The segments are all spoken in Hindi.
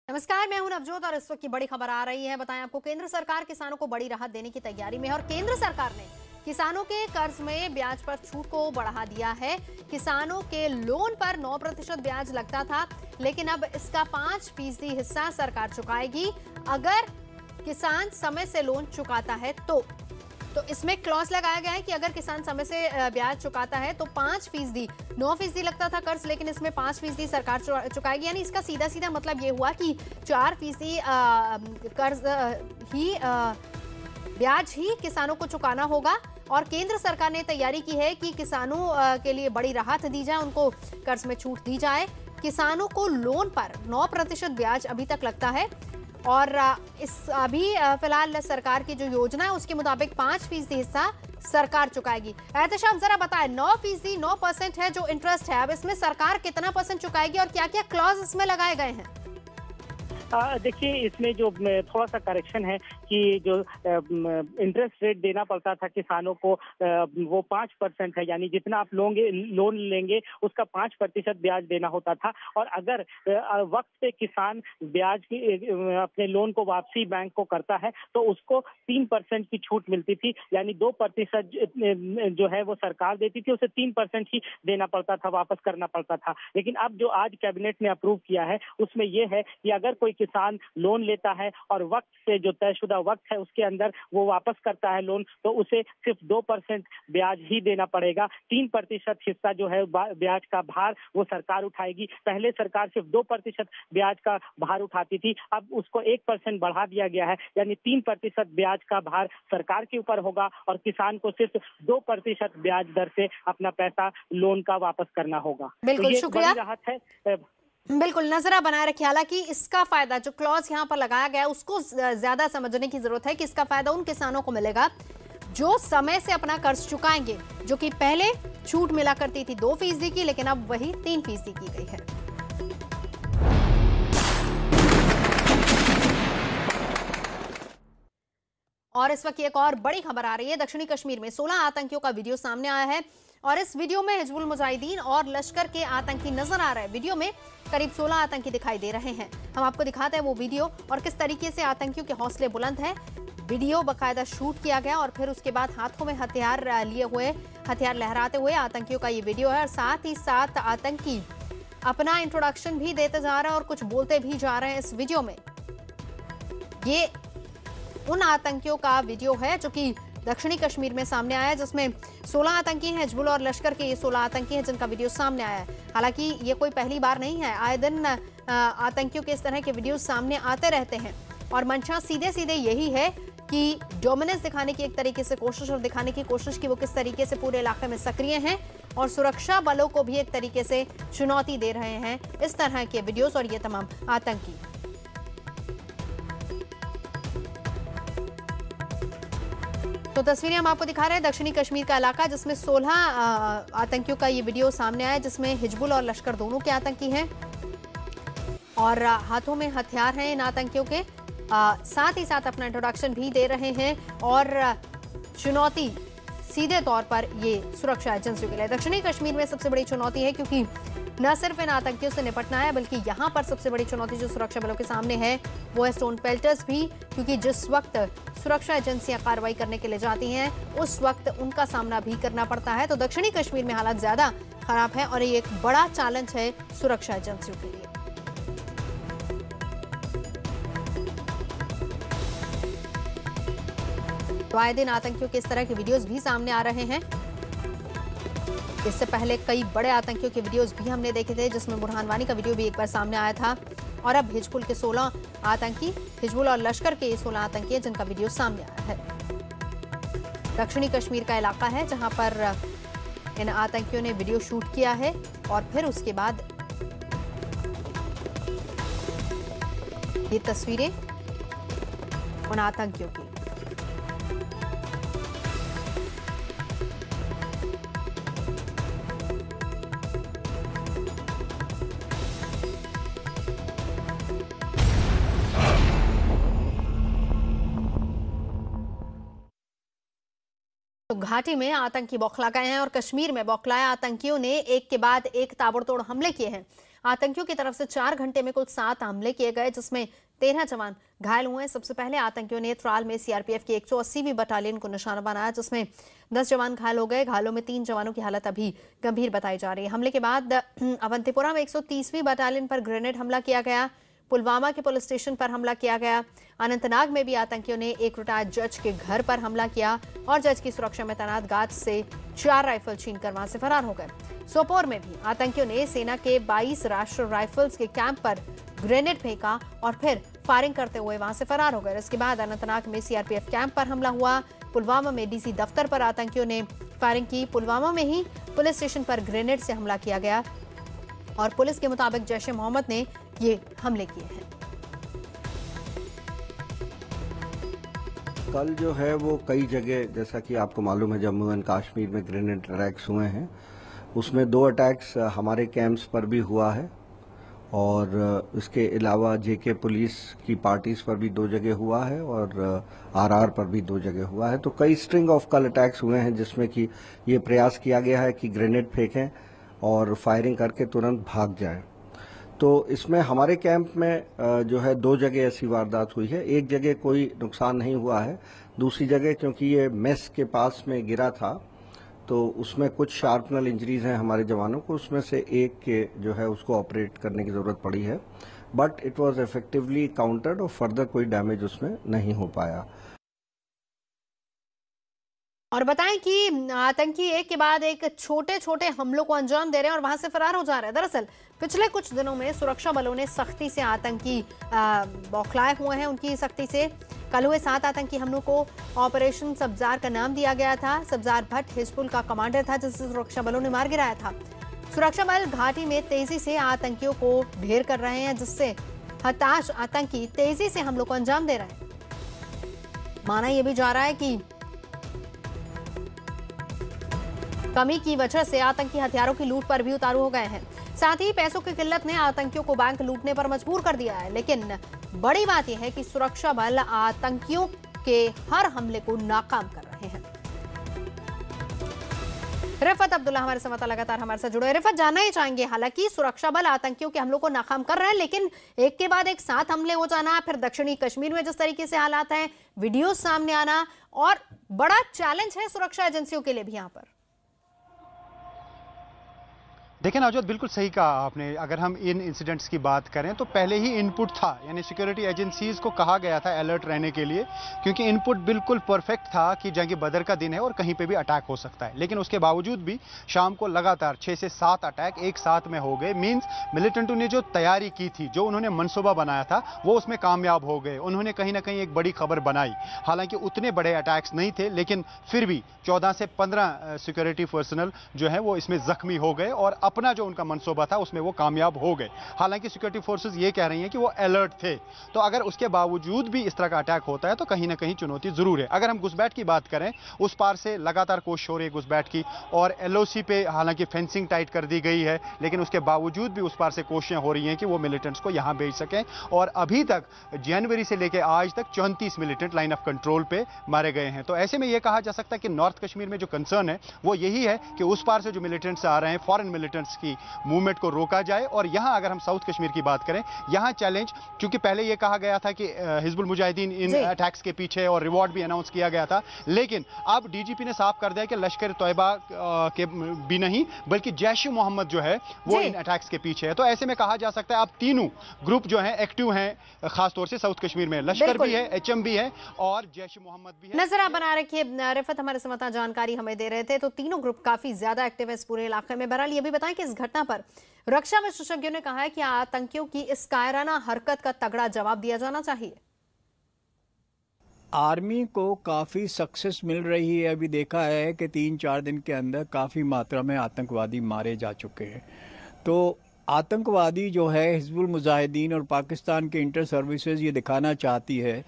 नमस्कार, मैं हूं नवजोत और इस वक्त की बड़ी खबर आ रही है। बताएं आपको, केंद्र सरकार किसानों को बड़ी राहत देने की तैयारी में है और केंद्र सरकार ने किसानों के कर्ज में ब्याज पर छूट को बढ़ा दिया है। किसानों के लोन पर 9% ब्याज लगता था, लेकिन अब इसका 5% हिस्सा सरकार चुकाएगी अगर किसान समय से लोन चुकाता है तो इसमें क्लॉज लगाया गया है कि अगर किसान समय से ब्याज चुकाता है तो 5%, 9% लगता था कर्ज, लेकिन इसमें 5% सरकार चुकाएगी। यानी इसका सीधा सीधा मतलब ये हुआ कि 4% कर्ज ही ब्याज ही किसानों को चुकाना होगा। और केंद्र सरकार ने तैयारी की है कि किसानों के लिए बड़ी राहत दी जाए, उनको कर्ज में छूट दी जाए। किसानों को लोन पर 9% ब्याज अभी तक लगता है और इस अभी फिलहाल सरकार की जो योजना है उसके मुताबिक 5% हिस्सा सरकार चुकाएगी। एहतशाम, जरा बताएं, 9%, 9% है जो इंटरेस्ट है, अब इसमें सरकार कितना % चुकाएगी और क्या क्या क्लॉज इसमें लगाए गए हैं? देखिए, इसमें जो थोड़ा सा करेक्शन है कि जो इंटरेस्ट रेट देना पड़ता था किसानों को वो 5% है। यानी जितना आप लोन लेंगे उसका 5% ब्याज देना होता था। और अगर वक्त पे किसान ब्याज की अपने लोन को वापसी बैंक को करता है तो उसको 3% की छूट मिलती थी। यानी 2% जो है वो सरकार देती थी, उसे 3% ही देना पड़ता था, वापस करना पड़ता था। लेकिन अब जो आज कैबिनेट ने अप्रूव किया है उसमें यह है कि अगर कोई किसान लोन लेता है और वक्त से जो तयशुदा वक्त है उसके अंदर वो वापस करता है लोन, तो उसे सिर्फ 2% ब्याज ही देना पड़ेगा। 3% हिस्सा जो है ब्याज का भार वो सरकार उठाएगी। पहले सरकार सिर्फ 2% ब्याज का भार उठाती थी, अब उसको 1% बढ़ा दिया गया है। यानी 3% ब्याज का भार सरकार के ऊपर होगा और किसान को सिर्फ 2% ब्याज दर से अपना पैसा लोन का वापस करना होगा। बिल्कुल, तो ये शुक्रिया। बड़ी राहत है। बिल्कुल, नजरा बनाए रखिए। हालांकि इसका फायदा जो क्लॉज यहां पर लगाया गया है उसको ज्यादा समझने की जरूरत है कि इसका फायदा उन किसानों को मिलेगा जो समय से अपना कर्ज चुकाएंगे, जो कि पहले छूट मिला करती थी 2% की, लेकिन अब वही 3% की गई है। और इस वक्त एक और बड़ी खबर आ रही है। दक्षिणी कश्मीर में 16 आतंकियों का वीडियो सामने आया है और इस वीडियो में हिजबुल मुजाहिदीन और लश्कर के आतंकी नजर आ रहे हैं। वीडियो में करीब 16 आतंकी दिखाई दे रहे हैं। हम आपको दिखाते हैं वो वीडियो और किस तरीके से आतंकियों के हौसले बुलंद हैं। वीडियो बाकायदा शूट किया गया और फिर उसके बाद हाथों में हथियार लिए हुए, हथियार लहराते हुए आतंकियों का ये वीडियो है। और साथ ही साथ आतंकी अपना इंट्रोडक्शन भी देते जा रहे हैं और कुछ बोलते भी जा रहे हैं इस वीडियो में। ये उन आतंकियों का वीडियो है जो कि दक्षिणी कश्मीर में सामने आया है, जिसमें 16 आतंकी हैं। हिजबुल और लश्कर के ये 16 आतंकी हैं जिनका वीडियो सामने आया है। हालांकि ये कोई पहली बार नहीं है, आए दिन आतंकियों के इस तरह के वीडियो सामने आते रहते हैं और मंशा सीधे सीधे यही है कि डोमिनेंस दिखाने की एक तरीके से कोशिश और दिखाने की कोशिश की वो किस तरीके से पूरे इलाके में सक्रिय हैं और सुरक्षा बलों को भी एक तरीके से चुनौती दे रहे हैं इस तरह के वीडियोस और ये तमाम आतंकी। तो तस्वीरें हम आपको दिखा रहे हैं दक्षिणी कश्मीर का इलाका, जिसमें 16 आतंकियों का ये वीडियो सामने आया है, जिसमें हिजबुल और लश्कर दोनों के आतंकी हैं और हाथों में हथियार हैं इन आतंकियों के। साथ ही साथ अपना इंट्रोडक्शन भी दे रहे हैं और चुनौती सीधे तौर पर ये सुरक्षा एजेंसियों के लिए। दक्षिणी कश्मीर में सबसे बड़ी चुनौती है क्योंकि न सिर्फ इन आतंकियों से निपटना है, बल्कि यहाँ पर सबसे बड़ी चुनौती जो सुरक्षा बलों के सामने है वो है स्टोन पेल्टर्स भी, क्योंकि जिस वक्त सुरक्षा एजेंसियां कार्रवाई करने के लिए जाती हैं उस वक्त उनका सामना भी करना पड़ता है। तो दक्षिणी कश्मीर में हालात ज्यादा खराब है और ये एक बड़ा चैलेंज है सुरक्षा एजेंसियों के लिए। तो आए दिन आतंकियों के इस तरह के वीडियोस भी सामने आ रहे हैं। इससे पहले कई बड़े आतंकियों के वीडियोस भी हमने देखे थे, जिसमें बुरहान वानी का वीडियो भी एक बार सामने आया था। और अब हिजबुल के 16 आतंकी, हिजबुल और लश्कर के ये 16 आतंकी हैं जिनका वीडियो सामने आया है। दक्षिणी कश्मीर का इलाका है जहां पर इन आतंकियों ने वीडियो शूट किया है और फिर उसके बाद ये तस्वीरें उन आतंकियों की। तो घाटी में आतंकी बौखला गए हैं और कश्मीर में बौखलाए आतंकियों ने एक के बाद एक ताबड़तोड़ हमले किए हैं। आतंकियों की तरफ से 4 घंटे में कुल 7 हमले किए गए, जिसमें 13 जवान घायल हुए। सबसे पहले आतंकियों ने त्राल में सीआरपीएफ की 180वीं बटालियन को निशाना बनाया, जिसमें 10 जवान घायल हो गए। घायलों में 3 जवानों की हालत अभी गंभीर बताई जा रही है। हमले के बाद अवंतीपुरा में 130वीं बटालियन पर ग्रेनेड हमला किया गया। पुलवामा के पुलिस स्टेशन पर हमला किया गया। अनंतनाग में भी आतंकियों ने एक रिटायर्ड जज के घर पर हमला किया और जज की सुरक्षा में तैनात गार्ड से 4 राइफल छीनकर वहां से फरार हो गए। सोपोर में भी आतंकियों ने सेना के 22 राष्ट्रीय राइफल्स के कैंप पर ग्रेनेड फेंका और फिर फायरिंग करते हुए वहां से फरार हो गए। इसके बाद अनंतनाग में सीआरपीएफ कैंप पर हमला हुआ। पुलवामा में डीसी दफ्तर पर आतंकियों ने फायरिंग की। पुलवामा में ही पुलिस स्टेशन पर ग्रेनेड से हमला किया गया और पुलिस के मुताबिक जैश ए मोहम्मद ने ये हमले किए हैं। कल जो है वो कई जगह, जैसा कि आपको मालूम है, जम्मू एंड कश्मीर में ग्रेनेड अटैक्स हुए हैं। उसमें 2 अटैक्स हमारे कैंप्स पर भी हुआ है और इसके अलावा जेके पुलिस की पार्टीज पर भी 2 जगह हुआ है और आरआर पर भी 2 जगह हुआ है। तो कई स्ट्रिंग ऑफ कल अटैक्स हुए हैं जिसमें कि ये प्रयास किया गया है कि ग्रेनेड फेंकें और फायरिंग करके तुरंत भाग जाएं। तो इसमें हमारे कैंप में जो है 2 जगह ऐसी वारदात हुई है। एक जगह कोई नुकसान नहीं हुआ है, दूसरी जगह क्योंकि ये मेस के पास में गिरा था तो उसमें कुछ शार्पनल इंजरीज हैं हमारे जवानों को। उसमें से एक के जो है उसको ऑपरेट करने की जरूरत पड़ी है, but it was effectively countered और फर्दर कोई डैमेज उसमें नहीं हो पाया। और बताएं कि आतंकी एक के बाद एक छोटे छोटे हमलों को अंजाम दे रहे हैं और वहां से फरार हो जा रहे हैं। दरअसल पिछले कुछ दिनों में सुरक्षा बलों ने सख्ती से आतंकी बौखलाए हुए हैं, उनकी सख्ती से। कल हुए 7 आतंकी हमलों को ऑपरेशन सब्जार का नाम दिया गया था। सब्जार भट्ट हिजबुल का कमांडर था जिसे सुरक्षा बलों ने मार गिराया था। सुरक्षा बल घाटी में तेजी से आतंकियों को ढेर कर रहे हैं, जिससे हताश आतंकी तेजी से हमलों को अंजाम दे रहे हैं। माना यह भी जा रहा है कि कमी की वजह से आतंकी हथियारों की लूट पर भी उतारू हो गए हैं। साथ ही पैसों की किल्लत ने आतंकियों को बैंक लूटने पर मजबूर कर दिया है। लेकिन बड़ी बात यह है कि सुरक्षा बल आतंकियों के हर हमले को नाकाम कर रहे हैं। रिफत अब्दुल्ला हमारे संवाददाता लगातार हमारे साथ जुड़े। रिफत, जानना ही चाहेंगे, हालांकि सुरक्षा बल आतंकियों के हमलों को नाकाम कर रहे हैं, लेकिन एक के बाद एक 7 हमले हो जाना, फिर दक्षिणी कश्मीर में जिस तरीके से हालात हैं, वीडियो सामने आना, और बड़ा चैलेंज है सुरक्षा एजेंसियों के लिए भी यहाँ पर। देखिए नवजोत, बिल्कुल सही कहा आपने। अगर हम इन इंसिडेंट्स की बात करें तो पहले ही इनपुट था, यानी सिक्योरिटी एजेंसीज को कहा गया था अलर्ट रहने के लिए, क्योंकि इनपुट बिल्कुल परफेक्ट था कि जंग बदर का दिन है और कहीं पे भी अटैक हो सकता है। लेकिन उसके बावजूद भी शाम को लगातार 6 से 7 अटैक एक साथ में हो गए। मींस मिलिटेंटों ने जो तैयारी की थी, जो उन्होंने मनसूबा बनाया था, वो उसमें कामयाब हो गए। उन्होंने कहीं ना कहीं एक बड़ी खबर बनाई। हालांकि उतने बड़े अटैक्स नहीं थे, लेकिन फिर भी 14 से 15 सिक्योरिटी पर्सनल जो है वो इसमें जख्मी हो गए और अपना जो उनका मनसूबा था उसमें वो कामयाब हो गए। हालांकि सिक्योरिटी फोर्सेस ये कह रही हैं कि वो अलर्ट थे। तो अगर उसके बावजूद भी इस तरह का अटैक होता है तो कहीं ना कहीं चुनौती जरूर है। अगर हम घुसपैठ की बात करें, उस पार से लगातार कोशिश हो रही है घुसपैठ की, और एलओसी पे हालांकि फेंसिंग टाइट कर दी गई है, लेकिन उसके बावजूद भी उस पार से कोशिशें हो रही हैं कि वो मिलिटेंट्स को यहां भेज सकें। और अभी तक जनवरी से लेकर आज तक 34 मिलिटेंट लाइन ऑफ कंट्रोल पे मारे गए हैं। तो ऐसे में यह कहा जा सकता है कि नॉर्थ कश्मीर में जो कंसर्न है वो यही है कि उस पार से जो मिलिटेंट्स आ रहे हैं, फॉरेन मिलिटेंट्स की मूवमेंट को रोका जाए। और यहां अगर हम साउथ कश्मीर की बात करें, यहां चैलेंज, क्योंकि पहले यह कहा गया था कि हिजबुल मुजाहिदीन इन अटैक्स के पीछे और रिवॉर्ड भी अनाउंस किया गया था, लेकिन अब डीजीपी ने साफ कर दिया कि लश्कर तोयबा के भी नहीं बल्कि जैश ए मोहम्मद जो है वो इन अटैक्स के पीछे है। तो ऐसे में कहा जा सकता है अब तीनों ग्रुप जो है एक्टिव हैं, खासतौर से साउथ कश्मीर में लश्कर भी है, एचएम भी है और जैश ए मोहम्मद भी है। नजर आप बना रखिए। रिफत हमारे संवाददाता जानकारी हमें दे रहे थे, तो तीनों ग्रुप काफी ज्यादा एक्टिव है इस पूरे इलाके में। बहरहाल ये भी बताएं कि इस घटना पर रक्षा विशेषज्ञों ने कहा है कि आतंकियों की इस कायराना हरकत का तगड़ा जवाब दिया जाना चाहिए। आर्मी को काफ़ी सक्सेस मिल रही है। अभी देखा है कि 3-4 दिन के अंदर काफ़ी मात्रा में आतंकवादी मारे जा चुके हैं। तो आतंकवादी जो है, हिजबुल मुजाहिदीन और पाकिस्तान के इंटर सर्विसेज ये दिखाना चाहती है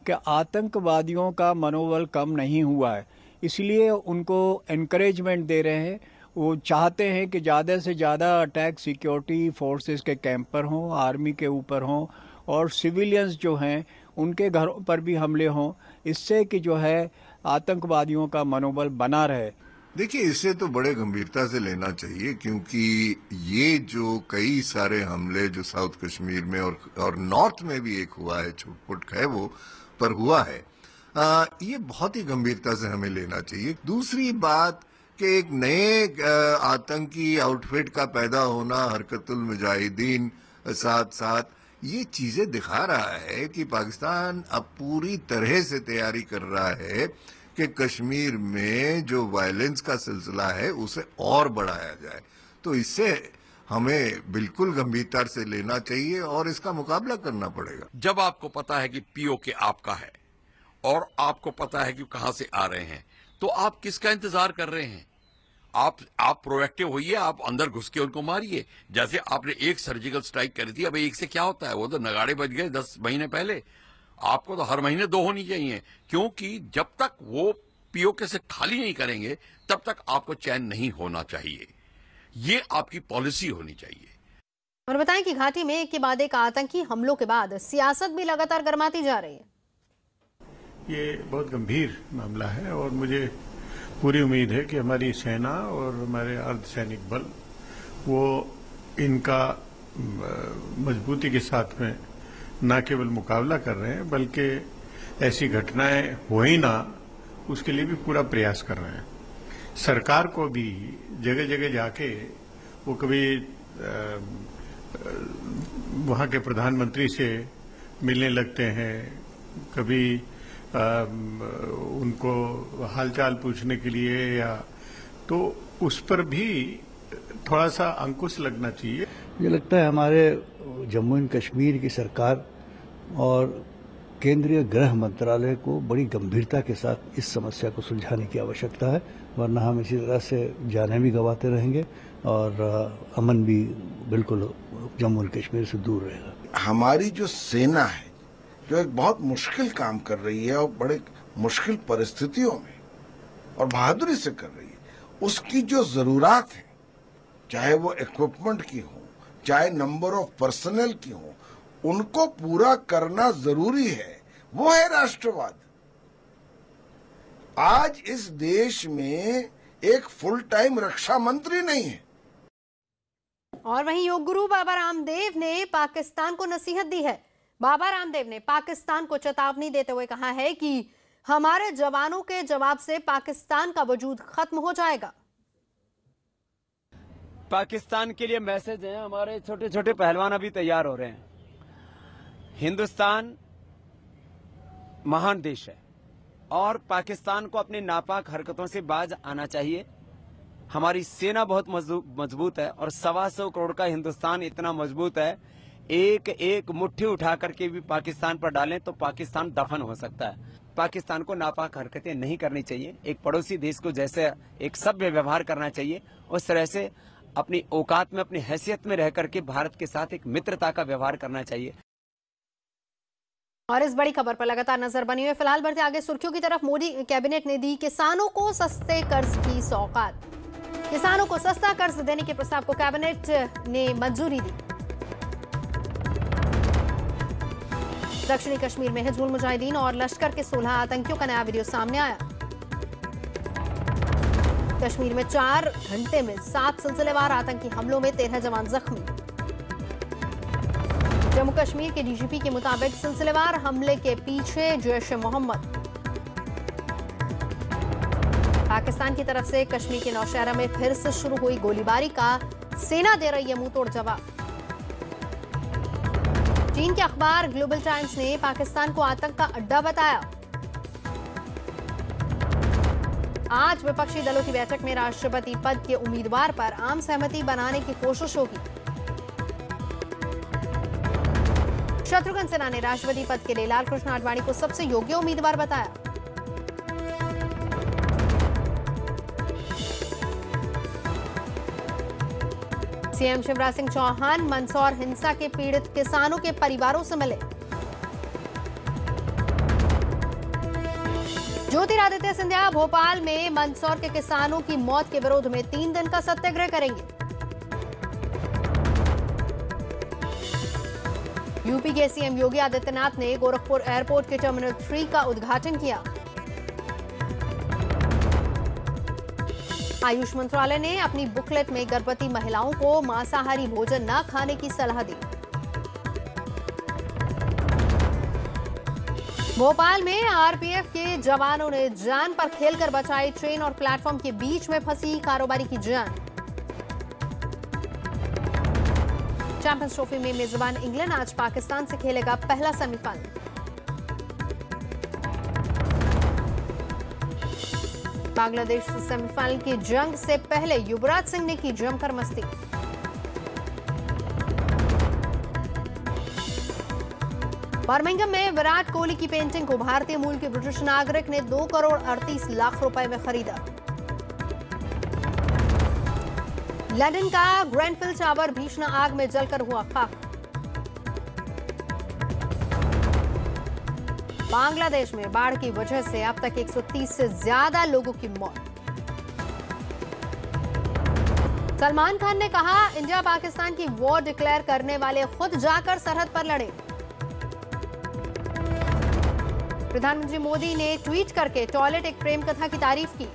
कि आतंकवादियों का मनोबल कम नहीं हुआ है, इसलिए उनको एनकरेजमेंट दे रहे हैं। वो चाहते हैं कि ज़्यादा से ज़्यादा अटैक सिक्योरिटी फोर्सेस के कैंप पर हों, आर्मी के ऊपर हों, और सिविलियंस जो हैं उनके घरों पर भी हमले हों, इससे कि जो है आतंकवादियों का मनोबल बना रहे। देखिए, इसे तो बड़े गंभीरता से लेना चाहिए, क्योंकि ये जो कई सारे हमले जो साउथ कश्मीर में और नॉर्थ में भी एक हुआ है, छुटपुट है वो पर हुआ है, ये बहुत ही गंभीरता से हमें लेना चाहिए। दूसरी बात कि एक नए आतंकी आउटफिट का पैदा होना, हरकतुल मुजाहिदीन साथ साथ, ये चीजें दिखा रहा है कि पाकिस्तान अब पूरी तरह से तैयारी कर रहा है कि कश्मीर में जो वायलेंस का सिलसिला है उसे और बढ़ाया जाए। तो इससे हमें बिल्कुल गंभीरता से लेना चाहिए और इसका मुकाबला करना पड़ेगा। जब आपको पता है कि पीओके आपका है और आपको पता है कि कहां से आ रहे हैं, तो आप किसका इंतजार कर रहे हैं? आप प्रोएक्टिव होइए, आप अंदर घुस के उनको मारिए। जैसे आपने एक सर्जिकल स्ट्राइक करी थी, अब एक से क्या होता है? वो तो नगाड़े बज गए 10 महीने पहले। आपको तो हर महीने 2 होनी चाहिए, क्योंकि जब तक वो पीओके से खाली नहीं करेंगे तब तक आपको चैन नहीं होना चाहिए। ये आपकी पॉलिसी होनी चाहिए। और बताएं कि घाटी में एक के बाद एक आतंकी हमलों के बाद सियासत भी लगातार गर्माती जा रही है। ये बहुत गंभीर मामला है और मुझे पूरी उम्मीद है कि हमारी सेना और हमारे अर्धसैनिक बल वो इनका मजबूती के साथ में न केवल मुकाबला कर रहे हैं, बल्कि ऐसी घटनाएं हो ही ना उसके लिए भी पूरा प्रयास कर रहे हैं। सरकार को भी जगह जगह जाके वो कभी वहां के प्रधानमंत्री से मिलने लगते हैं, कभी उनको हालचाल पूछने के लिए, या तो उस पर भी थोड़ा सा अंकुश लगना चाहिए। मुझे लगता है हमारे जम्मू एंड कश्मीर की सरकार और केंद्रीय गृह मंत्रालय को बड़ी गंभीरता के साथ इस समस्या को सुलझाने की आवश्यकता है, वरना हम इसी तरह से जानें भी गंवाते रहेंगे और अमन भी बिल्कुल जम्मू एंड कश्मीर से दूर रहेगा। हमारी जो सेना है, जो एक बहुत मुश्किल काम कर रही है और बड़े मुश्किल परिस्थितियों में और बहादुरी से कर रही है, उसकी जो जरूरत है, चाहे वो इक्विपमेंट की हो, चाहे नंबर ऑफ पर्सनल की हो, उनको पूरा करना जरूरी है। वो है राष्ट्रवाद। आज इस देश में एक फुल टाइम रक्षा मंत्री नहीं है। और वहीं योग गुरु बाबा रामदेव ने पाकिस्तान को नसीहत दी है। बाबा रामदेव ने पाकिस्तान को चेतावनी देते हुए कहा है कि हमारे जवानों के जवाब से पाकिस्तान का वजूद खत्म हो जाएगा। पाकिस्तान के लिए मैसेज है, हमारे छोटे छोटे पहलवान अभी तैयार हो रहे हैं। हिंदुस्तान महान देश है और पाकिस्तान को अपनी नापाक हरकतों से बाज आना चाहिए। हमारी सेना बहुत मजबूत है और 125 करोड़ का हिंदुस्तान इतना मजबूत है, एक एक मुट्ठी उठा करके भी पाकिस्तान पर डालें तो पाकिस्तान दफन हो सकता है। पाकिस्तान को नापाक हरकतें नहीं करनी चाहिए। एक पड़ोसी देश को जैसे एक सभ्य व्यवहार करना चाहिए, उस तरह से अपनी औकात में, अपनी हैसियत में रह करके भारत के साथ एक मित्रता का व्यवहार करना चाहिए। और इस बड़ी खबर पर लगातार नजर बनी हुई। फिलहाल बढ़ते आगे सुर्खियों की तरफ। मोदी कैबिनेट ने दी किसानों को सस्ते कर्ज की सौगात। किसानों को सस्ता कर्ज देने के प्रस्ताव को कैबिनेट ने मंजूरी दी। दक्षिणी कश्मीर में हिजबुल मुजाहिदीन और लश्कर के 16 आतंकियों का नया वीडियो सामने आया। कश्मीर में 4 घंटे में 7 सिलसिलेवार आतंकी हमलों में 13 जवान जख्मी। जम्मू कश्मीर के डीजीपी के मुताबिक सिलसिलेवार हमले के पीछे जैश ए मोहम्मद। पाकिस्तान की तरफ से कश्मीर के नौशहरा में फिर से शुरू हुई गोलीबारी का सेना दे रही है मुंहतोड़ जवाब। चीन के अखबार ग्लोबल टाइम्स ने पाकिस्तान को आतंक का अड्डा बताया। आज विपक्षी दलों की बैठक में राष्ट्रपति पद के उम्मीदवार पर आम सहमति बनाने की कोशिश होगी। शत्रुघ्न सिन्हा ने राष्ट्रपति पद के लिए लालकृष्ण आडवाणी को सबसे योग्य उम्मीदवार बताया। सीएम शिवराज सिंह चौहान मंदसौर हिंसा के पीड़ित किसानों के परिवारों से मिले। ज्योतिरादित्य सिंधिया भोपाल में मंदसौर के किसानों की मौत के विरोध में 3 दिन का सत्याग्रह करेंगे। यूपी के सीएम योगी आदित्यनाथ ने गोरखपुर एयरपोर्ट के टर्मिनल 3 का उद्घाटन किया। आयुष मंत्रालय ने अपनी बुकलेट में गर्भवती महिलाओं को मांसाहारी भोजन न खाने की सलाह दी। भोपाल में आरपीएफ के जवानों ने जान पर खेलकर बचाई ट्रेन और प्लेटफॉर्म के बीच में फंसी कारोबारी की जान। चैंपियंस ट्रॉफी में मेजबान इंग्लैंड आज पाकिस्तान से खेलेगा पहला सेमीफाइनल। बांग्लादेश से सेमीफाइनल की जंग से पहले युवराज सिंह ने की जमकर मस्ती। बर्मिंघम में विराट कोहली की पेंटिंग को भारतीय मूल के ब्रिटिश नागरिक ने 2 करोड़ 38 लाख रुपए में खरीदा। लंदन का ग्रेनफिल टावर भीषण आग में जलकर हुआ खाक। बांग्लादेश में बाढ़ की वजह से अब तक 130 से ज्यादा लोगों की मौत। सलमान खान ने कहा, इंडिया पाकिस्तान की वॉर डिक्लेयर करने वाले खुद जाकर सरहद पर लड़े। प्रधानमंत्री मोदी ने ट्वीट करके टॉयलेट एक प्रेम कथा की तारीफ की।